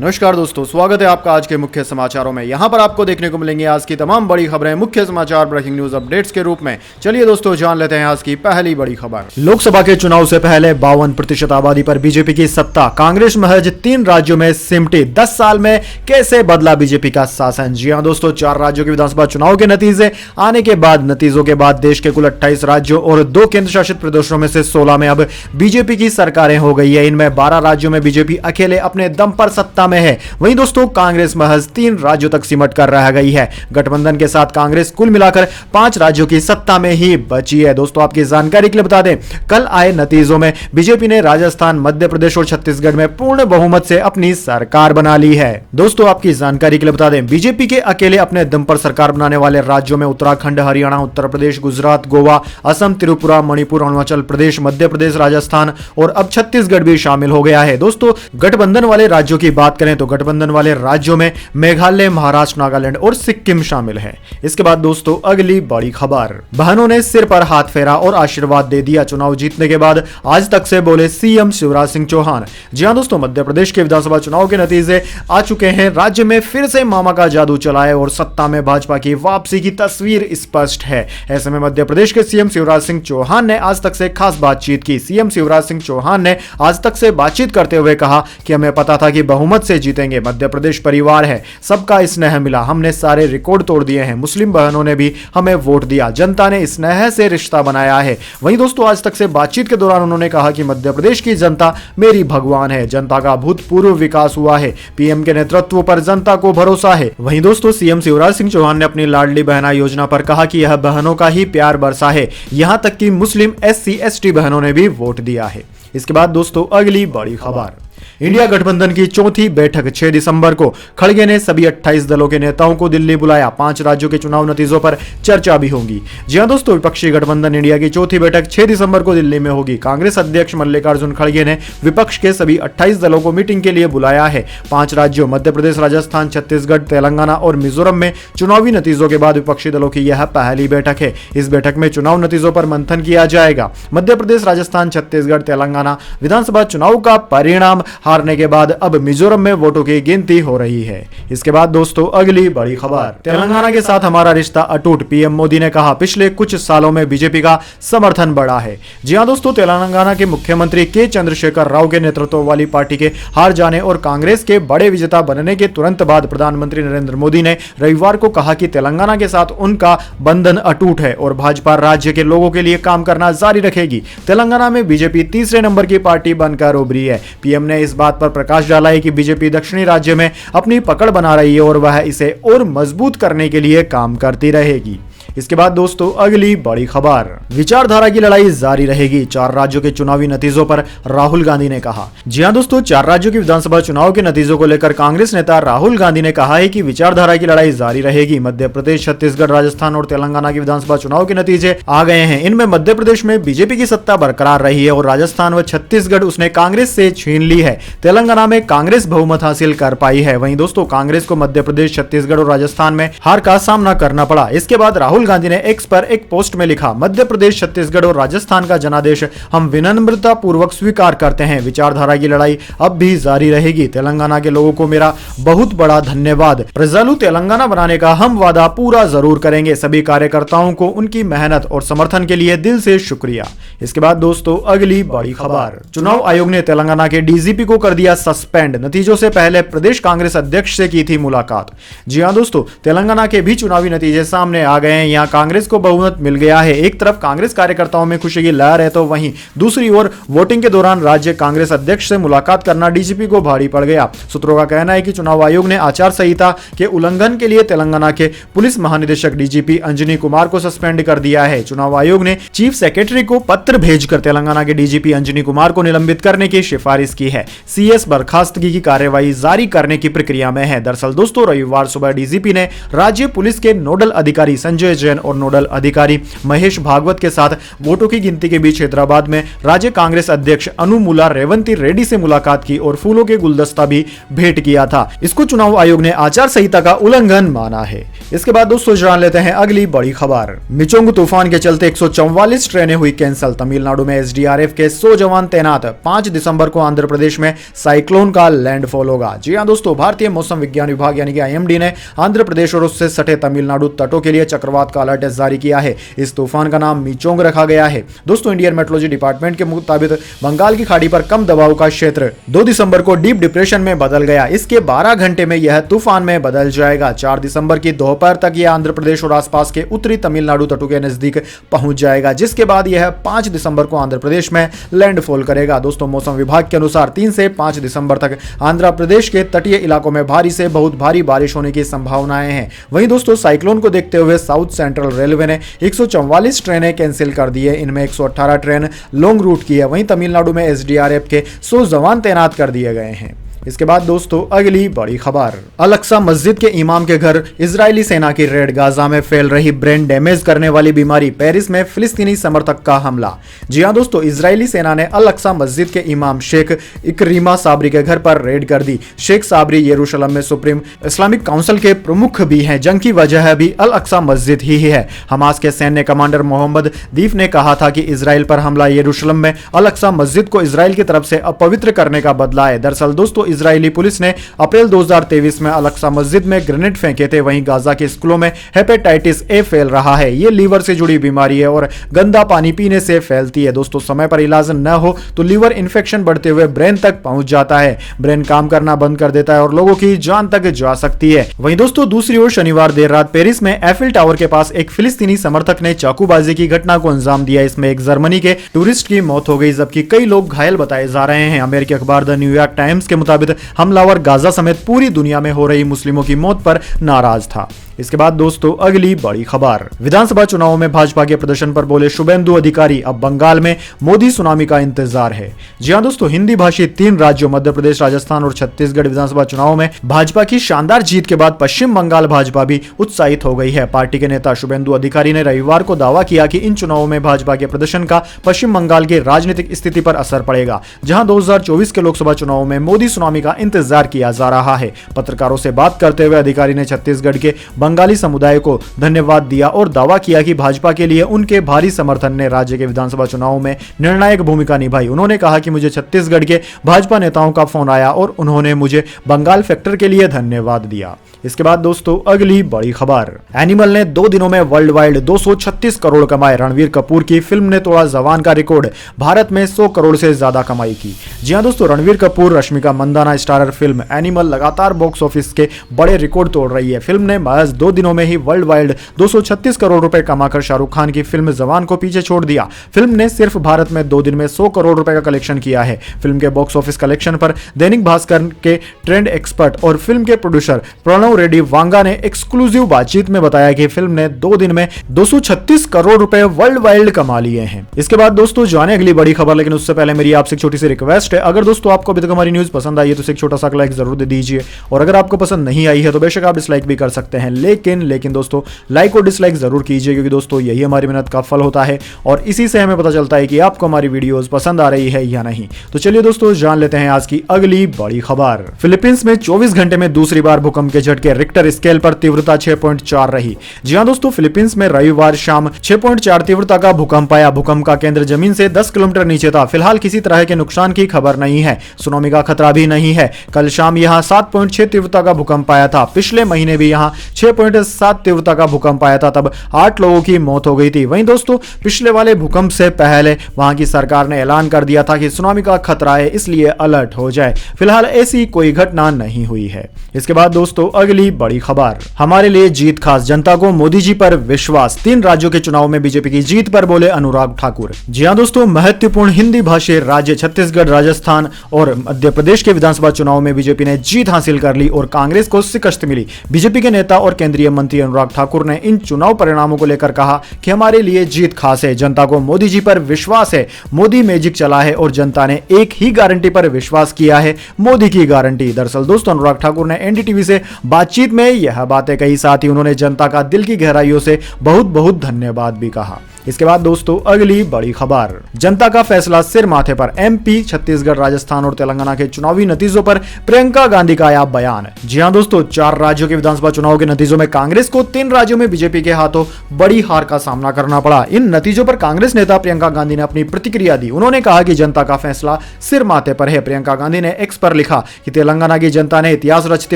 नमस्कार दोस्तों, स्वागत है आपका आज के मुख्य समाचारों में। यहां पर आपको देखने को मिलेंगे आज की तमाम बड़ी खबरें मुख्य समाचार ब्रेकिंग न्यूज अपडेट्स के रूप में। चलिए दोस्तों, जान लेते हैं आज की पहली बड़ी खबर। लोकसभा के चुनाव से पहले 52% आबादी पर बीजेपी की सत्ता, कांग्रेस महज 3 राज्यों में सिमटी। 10 साल में कैसे बदला बीजेपी का शासन। जी हां दोस्तों, 4 राज्यों के विधानसभा चुनाव के नतीजे आने के बाद देश के कुल 28 राज्यों और 2 केंद्र शासित प्रदेशों में से 16 में अब बीजेपी की सरकारें हो गई है। इनमें 12 राज्यों में बीजेपी अकेले अपने दम पर सत्ता में है। वहीं दोस्तों, कांग्रेस महज 3 राज्यों तक सिमट कर रह गई है। गठबंधन के साथ कांग्रेस कुल मिलाकर 5 राज्यों की सत्ता में ही बची है। दोस्तों, आपकी जानकारी के लिए बता दें, कल आए नतीजों में बीजेपी ने राजस्थान, मध्य प्रदेश और छत्तीसगढ़ में पूर्ण बहुमत से अपनी सरकार बना ली है। दोस्तों, आपकी जानकारी के लिए बता दें, बीजेपी के अकेले अपने दम पर सरकार बनाने वाले राज्यों में उत्तराखंड, हरियाणा, उत्तर प्रदेश, गुजरात, गोवा, असम, त्रिपुरा, मणिपुर, अरुणाचल प्रदेश, मध्य प्रदेश, राजस्थान और अब छत्तीसगढ़ भी शामिल हो गया है। दोस्तों, गठबंधन वाले राज्यों की बात करें तो गठबंधन वाले राज्यों में मेघालय, महाराष्ट्र, नागालैंड और सिक्किम शामिल है। इसके बाद दोस्तों, अगली बड़ी खबर। बहनों ने सिर पर हाथ फेरा और आशीर्वाद दे दिया। चुनाव जीतने के बाद आज तक से बोले सीएम शिवराज सिंह चौहान। जी हां दोस्तों, मध्य प्रदेश के विधानसभा चुनाव के नतीजे आ चुके हैं। राज्य में फिर से मामा का जादू चला है और सत्ता में भाजपा की वापसी की तस्वीर स्पष्ट है। ऐसे में मध्य प्रदेश के सीएम शिवराज सिंह चौहान ने आज तक से खास बातचीत की। सीएम शिवराज सिंह चौहान ने आज तक से बातचीत करते हुए कहा कि हमें पता था कि बहुमत से जीतेंगे। मध्य प्रदेश परिवार है, सबका स्नेह मिला, हमने सारे रिकॉर्ड तोड़ दिए हैं। मुस्लिम बहनों ने भी हमें वोट दिया, जनता ने स्नेह से रिश्ता बनाया है। वहीं दोस्तों, आज तक से बातचीत के दौरान उन्होंने कहा कि मध्य प्रदेश की जनता मेरी भगवान है, जनता का भूतपूर्व विकास हुआ है, पीएम के नेतृत्व पर जनता को भरोसा है। वहीं दोस्तों, सीएम शिवराज सिंह चौहान ने अपनी लाडली बहना योजना पर कहा कि यह बहनों का ही प्यार बरसा है, यहां तक कि मुस्लिम SC ST बहनों ने भी वोट दिया है। इसके बाद दोस्तों, अगली बड़ी खबर। इंडिया गठबंधन की चौथी बैठक 6 दिसंबर को खड़गे ने सभी 28 दलों के नेताओं को दिल्ली बुलाया। 5 राज्यों के चुनाव नतीजों पर चर्चा भी होगी। जी हां दोस्तों, विपक्षी गठबंधन इंडिया की चौथी बैठक 6 दिसंबर को दिल्ली में होगी। कांग्रेस अध्यक्ष मल्लिकार्जुन खड़गे ने विपक्ष के सभी 28 दलों को मीटिंग के लिए बुलाया है। 5 राज्यों मध्य प्रदेश, राजस्थान, छत्तीसगढ़, तेलंगाना और मिजोरम में चुनावी नतीजों के बाद विपक्षी दलों की यह पहली बैठक है। इस बैठक में चुनाव नतीजों पर मंथन किया जाएगा। मध्य प्रदेश, राजस्थान, छत्तीसगढ़, तेलंगाना विधानसभा चुनाव का परिणाम हारने के बाद अब मिजोरम में वोटों की गिनती हो रही है। इसके बाद दोस्तों, अगली बड़ी खबर। तेलंगाना के साथ हमारा रिश्ता अटूट, पीएम मोदी ने कहा। पिछले कुछ सालों में बीजेपी का समर्थन बढ़ा है। जी हां दोस्तों, तेलंगाना के मुख्यमंत्री के चंद्रशेखर राव के नेतृत्व वाली पार्टी के हार जाने और कांग्रेस के बड़े विजेता बनने के तुरंत बाद प्रधानमंत्री नरेंद्र मोदी ने रविवार को कहा कि तेलंगाना के साथ उनका बंधन अटूट है और भाजपा राज्य के लोगों के लिए काम करना जारी रखेगी। तेलंगाना में बीजेपी तीसरे नंबर की पार्टी बनकर उभरी है। पीएम ने इस बात पर प्रकाश डाला है कि बीजेपी दक्षिणी राज्य में अपनी पकड़ बना रही है और वह इसे और मजबूत करने के लिए काम करती रहेगी। इसके बाद दोस्तों, अगली बड़ी खबर। विचारधारा की लड़ाई जारी रहेगी, 4 राज्यों के चुनावी नतीजों पर राहुल गांधी ने कहा। जी हां दोस्तों, 4 राज्यों के विधानसभा चुनाव के नतीजों को लेकर कांग्रेस नेता राहुल गांधी ने कहा है कि विचारधारा की लड़ाई जारी रहेगी। मध्य प्रदेश, छत्तीसगढ़, राजस्थान और तेलंगाना के विधानसभा चुनाव के नतीजे आ गए हैं। इनमें मध्य प्रदेश में बीजेपी की सत्ता बरकरार रही है और राजस्थान व छत्तीसगढ़ उसने कांग्रेस से छीन ली है। तेलंगाना में कांग्रेस बहुमत हासिल कर पाई है। वहीं दोस्तों, कांग्रेस को मध्य प्रदेश, छत्तीसगढ़ और राजस्थान में हार का सामना करना पड़ा। इसके बाद राहुल गांधी ने एक्स पर एक पोस्ट में लिखा, मध्य प्रदेश, छत्तीसगढ़ और राजस्थान का जनादेश हम विनम्रता पूर्वक स्वीकार करते हैं। विचारधारा की लड़ाई अब भी जारी रहेगी। तेलंगाना के लोगों को मेरा बहुत बड़ा धन्यवाद। प्रजालू तेलंगाना बनाने का हम वादा पूरा जरूर करेंगे। सभी कार्यकर्ताओं को उनकी मेहनत और समर्थन के लिए दिल से शुक्रिया। इसके बाद दोस्तों, अगली बड़ी खबर। चुनाव आयोग ने तेलंगाना के डीजीपी को कर दिया सस्पेंड। नतीजों से पहले प्रदेश कांग्रेस अध्यक्ष से की थी मुलाकात। जी हां दोस्तों, तेलंगाना के भी चुनावी नतीजे सामने आ गए हैं। यहां कांग्रेस को बहुमत मिल गया है। एक तरफ कांग्रेस कार्यकर्ताओं में खुशी की लहर है तो वहीं दूसरी ओर वोटिंग के दौरान राज्य कांग्रेस अध्यक्ष से मुलाकात करना डीजीपी को भारी पड़ गया। सूत्रों का कहना है कि चुनाव आयोग ने आचार संहिता के उल्लंघन के लिए तेलंगाना के पुलिस महानिदेशक डीजीपी अंजनी कुमार को सस्पेंड कर दिया है। चुनाव आयोग ने चीफ सेक्रेटरी को पत्र भेजकर तेलंगाना के डीजीपी अंजनी कुमार को निलंबित करने की सिफारिश की है। सीएस बर्खास्तगी की कार्रवाई जारी करने की प्रक्रिया में है। दरअसल दोस्तों, रविवार सुबह डीजीपी ने राज्य पुलिस के नोडल अधिकारी संजय जैन और नोडल अधिकारी महेश भागवत के साथ वोटों की गिनती के बीच हैदराबाद में राज्य कांग्रेस अध्यक्ष अनुमुला रेवंती रेड्डी से मुलाकात की और फूलों के गुलदस्ता भी भेंट किया था। इसको चुनाव आयोग ने आचार संहिता का उल्लंघन माना है। इसके बाद दोस्तों जान लेते हैं अगली बड़ी खबर। मिचोंग तूफान के चलते 144 ट्रेनें हुई कैंसिल। तमिलनाडु में एसडीआरएफ के 100 जवान तैनात। 5 दिसंबर को आंध्र प्रदेश में साइक्लोन का लैंडफॉल होगा। जी हां दोस्तों, भारतीय मौसम विज्ञान विभाग यानी कि आईएमडी ने आंध्र प्रदेश और उससे सटे तमिलनाडु तटों के लिए चक्रवात का अलर्ट जारी किया है। इस तूफान का नाम मिचोंग रखा गया है। दोस्तों इंडियन मेट्रोलॉजी डिपार्टमेंट के मुताबिक बंगाल की खाड़ी पर कम दबाव का क्षेत्र 2 दिसंबर को डीप डिप्रेशन में बदल गया। इसके 12 घंटे में यह तूफान में बदल जाएगा। 4 दिसंबर की दोपहर तक यह आंध्र प्रदेश और आसपास के उत्तरी तमिलनाडु तटों के नजदीक पहुंच जाएगा, जिसके बाद यह 5 दिसंबर को आंध्र प्रदेश में लैंडफॉल करेगा। दोस्तों मौसम विभाग के अनुसार 3 से 5 दिसंबर तक आंध्र प्रदेश के तटीय इलाकों में भारी से बहुत भारी बारिश होने की संभावनाएं हैं। वहीं दोस्तों साइक्लोन को देखते हुए साउथ सेंट्रल रेलवे ने 144 ट्रेनें कैंसिल कर दी है। इनमें 118 ट्रेन लॉन्ग रूट की है। वहीं तमिलनाडु में एसडीआरएफ के 100 जवान तैनात कर दिए गए हैं। इसके बाद दोस्तों अगली बड़ी खबर। अल-अक्सा मस्जिद के इमाम के घर इजरायली सेना की रेड। गाजा में फैल रही ब्रेन डैमेज करने वाली बीमारी। पेरिस में फिलिस्तीनी समर्थक का हमला। जी हां दोस्तों, इजरायली सेना ने अल-अक्सा मस्जिद के इमाम शेख इकरीमा साबरी के घर पर रेड कर दी। शेख साबरी यरूशलेम में सुप्रीम इस्लामिक काउंसिल के प्रमुख भी हैं। जंग की वजह भी अल-अक्सा मस्जिद ही है। हमास के सैन्य कमांडर मोहम्मद दीफ ने कहा था कि इजराइल पर हमला यरूशलेम में अल-अक्सा मस्जिद को इजराइल की तरफ से अपवित्र करने का बदला है। दरअसल दोस्तों इजरायली पुलिस ने अप्रैल 2023 में अल-अक्सा मस्जिद में ग्रेनेड फेंके थे। वहीं गाजा के स्कूलों में हेपेटाइटिस ए फैल रहा है। ये लीवर से जुड़ी बीमारी है और गंदा पानी पीने से फैलती है। दोस्तों समय पर इलाज न हो तो लीवर इन्फेक्शन बढ़ते हुए ब्रेन तक पहुंच जाता है। ब्रेन काम करना बंद कर देता है और लोगों की जान तक जा सकती है। वहीं दोस्तों दूसरी ओर शनिवार देर रात पेरिस में एफिल टावर के पास एक फिलिस्तीनी समर्थक ने चाकूबाजी की घटना को अंजाम दिया। इसमें एक जर्मनी के टूरिस्ट की मौत हो गई, जबकि कई लोग घायल बताए जा रहे हैं। अमेरिकी अखबार द न्यूयॉर्क टाइम्स के मुताबिक हमलावर गाजा समेत पूरी दुनिया में हो रही मुस्लिमों की मौत पर नाराज था। इसके बाद दोस्तों अगली बड़ी खबर। विधानसभा चुनावों में भाजपा के प्रदर्शन पर बोले शुभेंदु अधिकारी, अब बंगाल में मोदी सुनामी का इंतजार है। जी हां दोस्तों, हिंदी भाषी 3 राज्यों मध्य प्रदेश, राजस्थान और छत्तीसगढ़ विधानसभा चुनावों में भाजपा की शानदार जीत के बाद पश्चिम बंगाल भाजपा भी उत्साहित हो गई है। पार्टी के नेता शुभेंदु अधिकारी ने रविवार को दावा किया कि इन चुनावों में भाजपा के प्रदर्शन का पश्चिम बंगाल की राजनीतिक स्थिति पर असर पड़ेगा, जहां 2024 के लोकसभा चुनावों में मोदी सुनामी का इंतजार किया जा रहा है। पत्रकारों से बात करते हुए अधिकारी ने छत्तीसगढ़ के बंगाली समुदाय को धन्यवाद दिया और दावा किया कि भाजपा के लिए उनके भारी समर्थन ने राज्य के विधानसभा चुनावों में निर्णायक भूमिका निभाई। उन्होंने कहा कि मुझे छत्तीसगढ़ के भाजपा नेताओं का फोन आया और उन्होंने मुझे बंगाल फैक्टर के लिए धन्यवाद दिया। इसके बाद दोस्तों अगली बड़ी खबर। एनिमल ने 2 दिनों में वर्ल्ड वाइड 236 करोड़ कमाए। रणवीर कपूर की फिल्म ने तोड़ा जवान का रिकॉर्ड, भारत में 100 करोड़ से ज्यादा कमाई की। जी हां दोस्तों, Ranbir Kapoor Rashmika Mandanna starrer film Animal लगातार बॉक्स ऑफिस के बड़े रिकॉर्ड तोड़ रही है। फिल्म ने महज 2 दिनों में ही वर्ल्ड वाइड 236 करोड़ रुपए कमाकर शाहरुख खान की फिल्म जवान को पीछे छोड़ दिया। फिल्म ने सिर्फ भारत में 2 दिन में 100 करोड़ रुपए का कलेक्शन किया है। फिल्म के बॉक्स ऑफिस कलेक्शन पर दैनिक भास्कर के ट्रेंड एक्सपर्ट और फिल्म के प्रोड्यूसर प्रणव रेड्डी वांगा ने एक्सक्लूसिव बातचीत में बताया कि फिल्म ने 2 दिन में 236 करोड़ रुपए वर्ल्ड वाइड कमा लिए हैं। इसके बाद दोस्तों जाने अगली बड़ी खबर, लेकिन उससे पहले मेरी आपसे एक छोटी सी रिक्वेस्ट है। अगर दोस्तों आपको अभी तक हमारी न्यूज पसंद आई है तो एक छोटा सा लाइक जरूर दे दीजिए, और अगर आपको पसंद नहीं आई है तो बेशक आप डिसलाइक भी कर सकते हैं, लेकिन दोस्तों लाइक और डिसलाइक जरूर कीजिए, क्योंकि दोस्तों यही हमारी मेहनत का फल होता है और इसी से हमें पता चलता है कि आपको हमारी वीडियोस पसंद आ रही है या नहीं। तो चलिए दोस्तों जान लेते हैं आज की अगली बड़ी खबर। फिलीपींस में 24 घंटे में दूसरी बार भूकंप के झटके। रिक्टर स्केल पर तीव्रता 6.4 रही। जी हां दोस्तों, फिलीपींस में रविवार शाम 6.4 तीव्रता का भूकंप आया। भूकंप का केंद्र जमीन से 10 किलोमीटर नीचे था। फिलहाल किसी तरह के नुकसान की खबर नहीं है। सुनामी का खतरा भी नहीं है। कल शाम यहां 7.6 तीव्रता का भूकंप आया था। पिछले महीने भी यहां 6.7 तीव्रता का भूकंप आया था, तब 8 लोगों की मौत हो गई थी। वहीं दोस्तों पिछले वाले भूकंप से पहले वहां की सरकार ने ऐलान कर दिया था कि सुनामी का खतरा है, इसलिए अलर्ट हो जाए। फिलहाल ऐसी कोई घटना नहीं हुई है। इसके बाद दोस्तों अगली बड़ी खबर। हमारे लिए जीत खास, जनता को मोदी जी पर विश्वास। 3 राज्यों के चुनाव में बीजेपी की जीत पर बोले अनुराग ठाकुर। जी हां दोस्तों, महत्वपूर्ण हिंदी भाषी राज्य छत्तीसगढ़, राजस्थान और मध्य प्रदेश के विधानसभा चुनाव में बीजेपी ने जीत हासिल कर ली और कांग्रेस को शिकस्त मिली। बीजेपी के नेता और केंद्रीय मंत्री अनुराग ठाकुर ने इन चुनाव परिणामों को लेकर कहा कि हमारे लिए जीत खास है, जनता को मोदी जी पर विश्वास है। मोदी मैजिक चला है और जनता ने एक ही गारंटी पर विश्वास किया है, मोदी की गारंटी। दरअसल दोस्तों अनुराग ठाकुर ने एनडीटीवी से बातचीत में यह बातें कही, साथ ही उन्होंने जनता का दिल की गहराइयों से बहुत बहुत धन्यवाद भी कहा। इसके बाद दोस्तों अगली बड़ी खबर, जनता का फैसला सिर माथे पर, एमपी, छत्तीसगढ़, राजस्थान और तेलंगाना के चुनावी नतीजों पर प्रियंका गांधी का आया बयान। जी हां दोस्तों, 4 राज्यों के विधानसभा चुनाव के नतीजों में कांग्रेस को 3 राज्यों में बीजेपी के हाथों बड़ी हार का सामना करना पड़ा। इन नतीजों पर कांग्रेस नेता प्रियंका गांधी ने अपनी प्रतिक्रिया दी। उन्होंने कहा कि जनता का फैसला सिर माथे पर है। प्रियंका गांधी ने एक्स पर लिखा कि तेलंगाना की जनता ने इतिहास रचते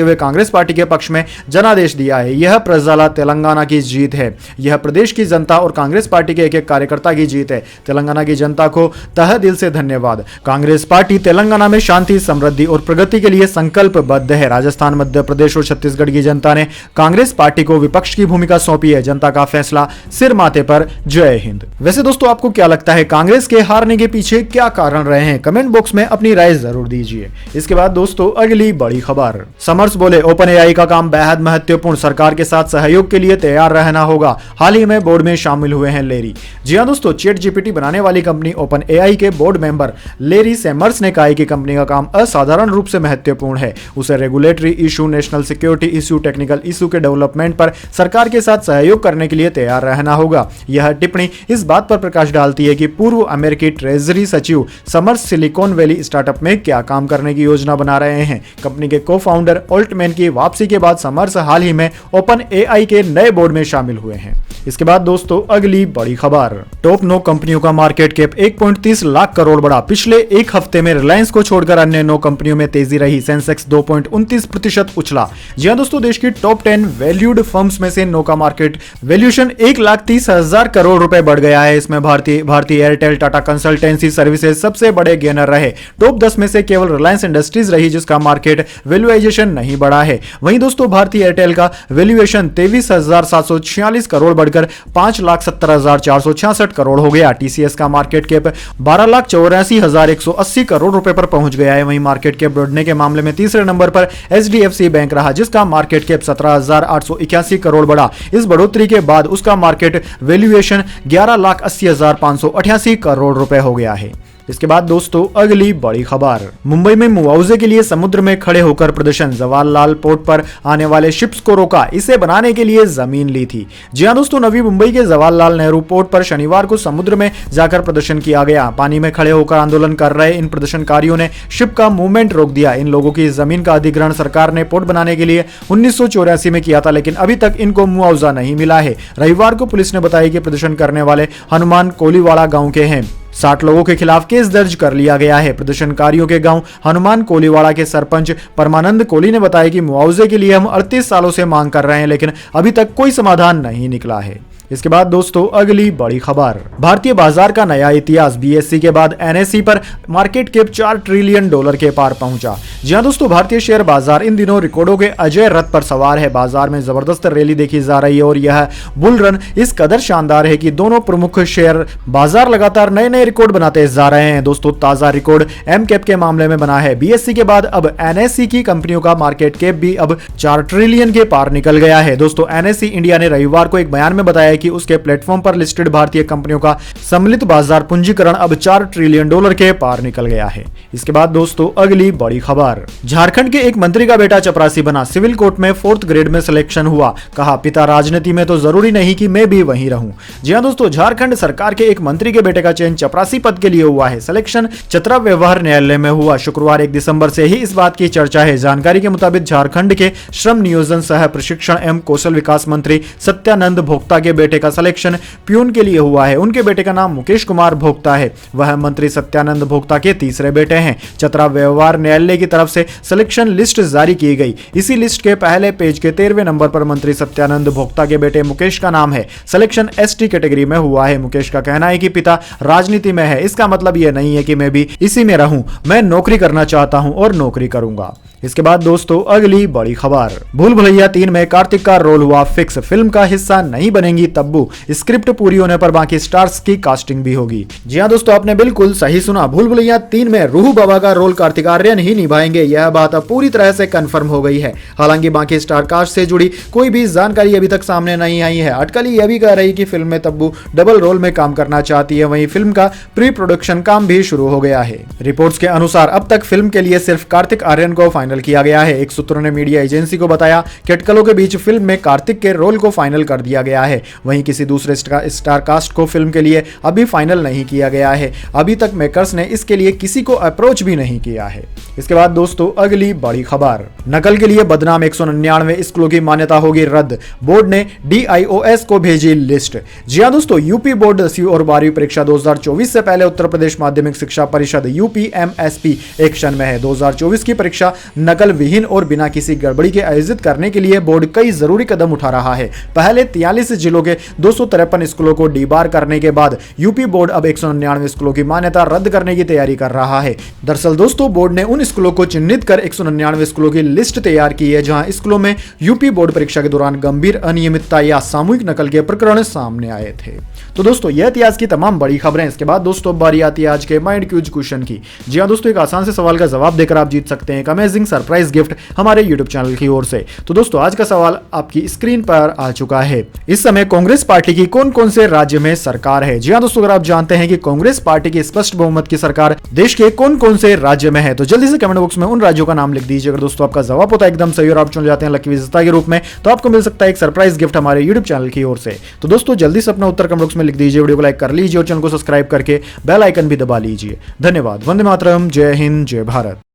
हुए कांग्रेस पार्टी के पक्ष में जनादेश दिया है। यह प्रजाला तेलंगाना की जीत है। यह प्रदेश की जनता और कांग्रेस पार्टी के एक कार्यकर्ता की जीत है। तेलंगाना की जनता को तहे दिल से धन्यवाद। कांग्रेस पार्टी तेलंगाना में शांति, समृद्धि और प्रगति के लिए संकल्पबद्ध है। राजस्थान, मध्य प्रदेश और छत्तीसगढ़ की जनता ने कांग्रेस पार्टी को विपक्ष की भूमिका सौंपी है। जनता का फैसला सिर माथे पर। जय हिंद। वैसे दोस्तों, आपको क्या लगता है, कांग्रेस के हारने के पीछे क्या कारण रहे हैं? कमेंट बॉक्स में अपनी राय जरूर दीजिए। इसके बाद दोस्तों अगली बड़ी खबर, समर्स बोले ओपन एआई का काम बेहद महत्वपूर्ण, सरकार के साथ सहयोग के लिए तैयार रहना होगा। हाल ही में बोर्ड में शामिल हुए हैं लेरी। जी हां दोस्तों, चैट जीपीटी बनाने वाली कंपनी ओपन एआई के बोर्ड मेंबर लेरी समर्स ने कहा है कि कंपनी का काम असाधारण रूप से महत्वपूर्ण है। उसे regulatory issue, national security issue, technical issue के डेवलपमेंट पर सरकार के साथ सहयोग करने के लिए तैयार रहना होगा। यह टिप्पणी इस बात पर प्रकाश डालती है कि पूर्व अमेरिकी ट्रेजरी सचिव समर्स सिलिकॉन वैली स्टार्टअप में क्या काम करने की योजना बना रहे हैं। कंपनी के को फाउंडर ऑल्टमैन की वापसी के बाद समर्स हाल ही में ओपन एआई के नए बोर्ड में शामिल हुए हैं। इसके बाद दोस्तों अगली बड़ी खबर, टॉप 9 कंपनियों का मार्केट कैप 1.30 लाख करोड़ बढ़ा। पिछले एक हफ्ते में रिलायंस को छोड़कर अन्य 9 कंपनियों में तेजी रही। सेंसेक्स 2.29% उछला। जी हां दोस्तों, देश की टॉप 10 वैल्यूड फर्म्स में से 9 का मार्केट वैल्यूएशन 1,30,000 करोड़ रुपए बढ़ गया है। इसमें भारतीय एयरटेल, टाटा कंसल्टेंसी सर्विसेज सबसे बड़े गेनर रहे। टॉप 10 में से केवल रिलायंस इंडस्ट्रीज रही जिसका मार्केट वैल्यूएशन नहीं बढ़ा है। वहीं दोस्तों भारतीय एयरटेल का वैल्यूएशन 23,746 करोड़ बढ़कर 5,70,466 करोड़ हो गया। टीसीएस का मार्केट कैप 12,84,180 करोड़ रुपए पर पहुंच गया है। वहीं मार्केट कैप बढ़ने के मामले में तीसरे नंबर पर एचडीएफसी बैंक रहा जिसका मार्केट कैप 17,881 करोड़ बढ़ा। इस बढ़ोतरी के बाद उसका मार्केट वैल्यूएशन 11,80,588 करोड़ रुपए हो गया है। इसके बाद दोस्तों अगली बड़ी खबर, मुंबई में मुआवजे के लिए समुद्र में खड़े होकर प्रदर्शन, जवाहरलाल पोर्ट पर आने वाले शिप्स को रोका। इसे बनाने के लिए जमीन ली थी। जी हां दोस्तों, नवी मुंबई के जवाहरलाल नेहरू पोर्ट पर शनिवार को समुद्र में जाकर प्रदर्शन किया गया। पानी में खड़े होकर आंदोलन कर रहे इन प्रदर्शनकारियों ने शिप का मूवमेंट रोक दिया। इन लोगों की जमीन का अधिग्रहण सरकार ने पोर्ट बनाने के लिए 1984 में किया था, लेकिन अभी तक इनको मुआवजा नहीं मिला है। रविवार को पुलिस ने बताया कि प्रदर्शन करने वाले हनुमान कोलीवाड़ा गांव के हैं। 60 लोगों के खिलाफ केस दर्ज कर लिया गया है। प्रदर्शनकारियों के गांव हनुमान कोलीवाड़ा के सरपंच परमानंद कोली ने बताया कि मुआवजे के लिए हम 38 सालों से मांग कर रहे हैं, लेकिन अभी तक कोई समाधान नहीं निकला है। इसके बाद दोस्तों अगली बड़ी खबर, भारतीय बाजार का नया इतिहास, बीएसई के बाद एनएसई पर मार्केट कैप $4 ट्रिलियन के पार पहुंचा। जी हां दोस्तों, भारतीय शेयर बाजार इन दिनों रिकॉर्डों के अजय रथ पर सवार है। बाजार में जबरदस्त रैली देखी जा रही है और यह बुल रन इस कदर शानदार है कि दोनों प्रमुख शेयर बाजार लगातार नए नए रिकॉर्ड बनाते जा रहे हैं। दोस्तों ताजा रिकॉर्ड एम कैप के मामले में बना है। बीएसई के बाद अब एनएसई की कंपनियों का मार्केट कैप भी अब $4 ट्रिलियन के पार निकल गया है। दोस्तों एनएसई इंडिया ने रविवार को एक बयान में बताया कि उसके प्लेटफॉर्म पर लिस्टेड भारतीय कंपनियों का सम्मिलित बाजार पूंजीकरण अब $4 ट्रिलियन के पार निकल गया है। इसके बाद दोस्तों अगली बड़ी खबर, झारखंड के एक मंत्री का बेटा चपरासी बना, सिविल कोर्ट में 4th ग्रेड में सिलेक्शन हुआ। कहा पिता राजनीति में तो जरूरी नहीं कि मैं भी वहीं रहूं। जी हां दोस्तों, झारखंड सरकार के एक मंत्री के बेटे का चयन चपरासी पद के लिए हुआ है। सिलेक्शन चतरा व्यवहार न्यायालय में हुआ। शुक्रवार 1 दिसंबर से ही इस बात की चर्चा है। जानकारी के मुताबिक झारखंड के श्रम नियोजन सह प्रशिक्षण एवं कौशल विकास मंत्री सत्यानंद भोक्ता के बेटे का सिलेक्शन प्यून के लिए हुआ है। उनके बेटे का नाम मुकेश कुमार भोक्ता है। वह मंत्री सत्यानंद भोक्ता के तीसरे बेटे हैं। चतरा व्यवहार न्यायालय की तरफ से सिलेक्शन लिस्ट जारी की गई। इसी लिस्ट के पहले पेज के 13वें नंबर पर मंत्री सत्यानंद भोक्ता के बेटे मुकेश का नाम है। सिलेक्शन एसटी कैटेगरी में हुआ है। मुकेश का कहना है कि पिता राजनीति में है, इसका मतलब यह नहीं है कि मैं भी इसी में रहूं। मैं नौकरी करना चाहता हूं और नौकरी करूंगा। इसके बाद दोस्तों अगली बड़ी खबर, भूल भुलैया 3 में कार्तिक का रोल हुआ फिक्स, फिल्म का हिस्सा नहीं बनेंगी तब्बू। स्क्रिप्ट पूरी होने पर बाकी स्टार्स की कास्टिंग भी होगी। जी हां दोस्तों, आपने बिल्कुल सही सुना। भूल भुलैया 3 में रूह बाबा का रोल कार्तिक आर्यन ही निभाएंगे। यह बात अब पूरी तरह से कंफर्म हो गई है। हालांकि बाकी स्टार कास्ट से जुड़ी कोई भी जानकारी अभी तक सामने नहीं आई है। अटकली यह भी कह रही कि फिल्म में तब्बू डबल रोल में काम करना चाहती है। वहीं फिल्म का प्री प्रोडक्शन काम भी शुरू हो गया है। रिपोर्ट्स के अनुसार अब तक फिल्म के लिए सिर्फ कार्तिक आर्यन को फाइनल किया गया है। एक सूत्रों ने मीडिया एजेंसी को बताया कि अटकलों के बीच फिल्म में कार्तिक के रोल को फाइनल कर दिया गया है। वहीं किसी दूसरे स्टार कास्ट को फिल्म के लिए अभी फाइनल नहीं किया गया है। अभी तक मेकर्स ने इसके लिए किसी को अप्रोच भी नहीं किया है। इसके बाद दोस्तों अगली बड़ी खबर, नकल के लिए बदनाम 199 स्कूलों की मान्यता होगी रद्द, बोर्ड ने DIOS को भेजी लिस्ट। जी हां दोस्तों, यूपी बोर्ड 10वीं और 12वीं परीक्षा 2024 से पहले उत्तर प्रदेश माध्यमिक शिक्षा परिषद UPMSP एक्शन में है। 2024 की परीक्षा नकल विहीन और बिना किसी गड़बड़ी के आयोजित करने के लिए बोर्ड कई जरूरी कदम उठा रहा है। पहले 43 जिलों के 253 स्कूलों को डीबार करने के बाद यूपी बोर्ड अब 199 स्कूलों की मान्यता रद्द करने की तैयारी कर रहा है। दरअसल दोस्तों, बोर्ड ने उन स्कूलों को चिन्हित कर 199 स्कूलों की लिस्ट तैयार की है जहां स्कूलों में यूपी बोर्ड परीक्षा के दौरान गंभीर अनियमितता या सामूहिक नकल के प्रकरण सामने आए थे। तो दोस्तों यह थी आज की तमाम बड़ी खबरें। इसके बाद दोस्तों बारी आती है आज के माइंड क्यूज क्वेश्चन की। जी हां दोस्तों, एक आसान से सवाल का जवाब देकर आप जीत सकते हैं एक अमेजिंग सरप्राइज गिफ्ट हमारे यूट्यूब चैनल की ओर से। तो दोस्तों आज का सवाल आपकी स्क्रीन पर आ चुका है। इस समय कांग्रेस पार्टी की कौन कौन से राज्य में सरकार है? जी हां दोस्तों, अगर आप जानते हैं कि कांग्रेस पार्टी की स्पष्ट बहुमत की सरकार देश के कौन कौन से राज्य में है तो जल्दी से कमेंट बॉक्स में उन राज्यों का नाम लिख दीजिए। अगर दोस्तों आपका जवाब होता है एकदम सही और आप चुन जाते हैं लकी विजेता के रूप में तो आपको मिल सकता है एक सरप्राइज गिफ्ट हमारे यूट्यूब चैनल की ओर से। तो दोस्तों जल्दी से अपना उत्तर कमेंट बॉक्स में लिख दीजिए, वीडियो को लाइक कर लीजिए और चैनल को सब्सक्राइब करके बेल आइकन भी दबा लीजिए। धन्यवाद। वंदे मातरम। जय हिंद, जय भारत।